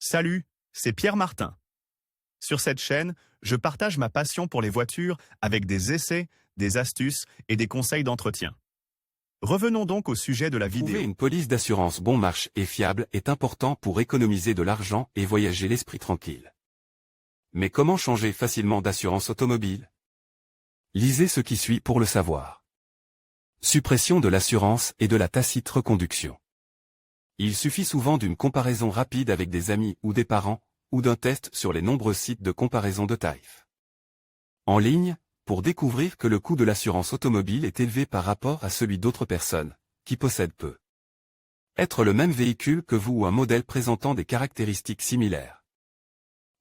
Salut, c'est Pierre Martin. Sur cette chaîne, je partage ma passion pour les voitures avec des essais, des astuces et des conseils d'entretien. Revenons donc au sujet de la vidéo. Trouver une police d'assurance bon marche et fiable est important pour économiser de l'argent et voyager l'esprit tranquille. Mais comment changer facilement d'assurance automobile? Lisez ce qui suit pour le savoir. Suppression de l'assurance et de la tacite reconduction. Il suffit souvent d'une comparaison rapide avec des amis ou des parents, ou d'un test sur les nombreux sites de comparaison de tarifs en ligne, pour découvrir que le coût de l'assurance automobile est élevé par rapport à celui d'autres personnes, qui possèdent peu. Être le même véhicule que vous ou un modèle présentant des caractéristiques similaires.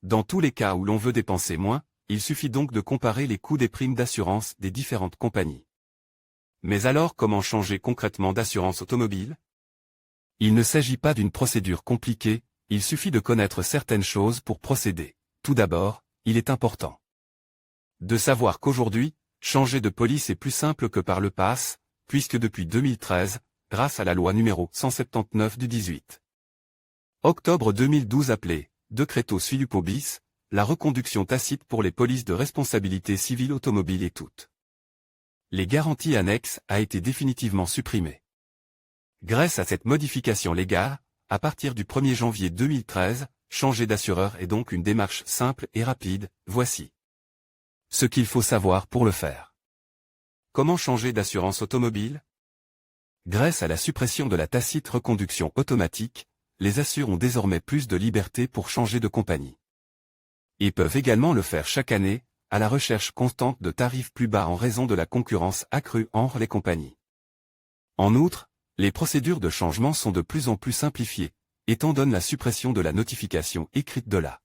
Dans tous les cas où l'on veut dépenser moins, il suffit donc de comparer les coûts des primes d'assurance des différentes compagnies. Mais alors comment changer concrètement d'assurance automobile? Il ne s'agit pas d'une procédure compliquée, il suffit de connaître certaines choses pour procéder. Tout d'abord, il est important de savoir qu'aujourd'hui, changer de police est plus simple que par le passé, puisque depuis 2013, grâce à la loi numéro 179 du 18 octobre 2012 appelée « Decreto Sviluppo bis », la reconduction tacite pour les polices de responsabilité civile automobile et toutes les garanties annexes a été définitivement supprimée. Grâce à cette modification légale, à partir du 1er janvier 2013, changer d'assureur est donc une démarche simple et rapide. Voici ce qu'il faut savoir pour le faire. Comment changer d'assurance automobile? Grâce à la suppression de la tacite reconduction automatique, les assureurs ont désormais plus de liberté pour changer de compagnie. Ils peuvent également le faire chaque année, à la recherche constante de tarifs plus bas en raison de la concurrence accrue entre les compagnies. En outre, les procédures de changement sont de plus en plus simplifiées, étant donné la suppression de la notification écrite de la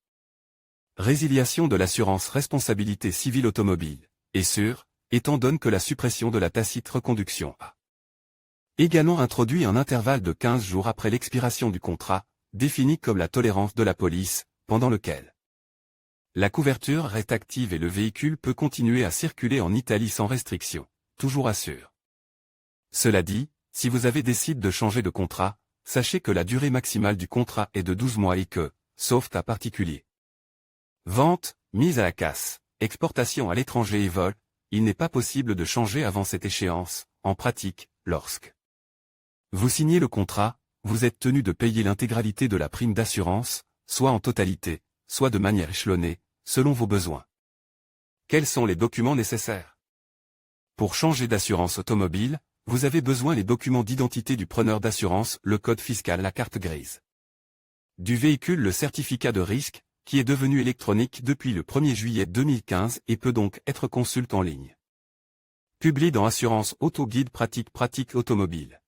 résiliation de l'assurance responsabilité civile automobile, et étant donné que la suppression de la tacite reconduction a également introduit un intervalle de 15 jours après l'expiration du contrat, défini comme la tolérance de la police, pendant lequel la couverture reste active et le véhicule peut continuer à circuler en Italie sans restriction, toujours assure. Cela dit, si vous avez décidé de changer de contrat, sachez que la durée maximale du contrat est de 12 mois et que, sauf cas particulier, vente, mise à la casse, exportation à l'étranger et vol, il n'est pas possible de changer avant cette échéance. En pratique, lorsque vous signez le contrat, vous êtes tenu de payer l'intégralité de la prime d'assurance, soit en totalité, soit de manière échelonnée, selon vos besoins. Quels sont les documents nécessaires? Pour changer d'assurance automobile, vous avez besoin des documents d'identité du preneur d'assurance, le code fiscal, la carte grise du véhicule, le certificat de risque, qui est devenu électronique depuis le 1er juillet 2015 et peut donc être consulté en ligne. Publié dans Assurance Auto Guide pratique automobile.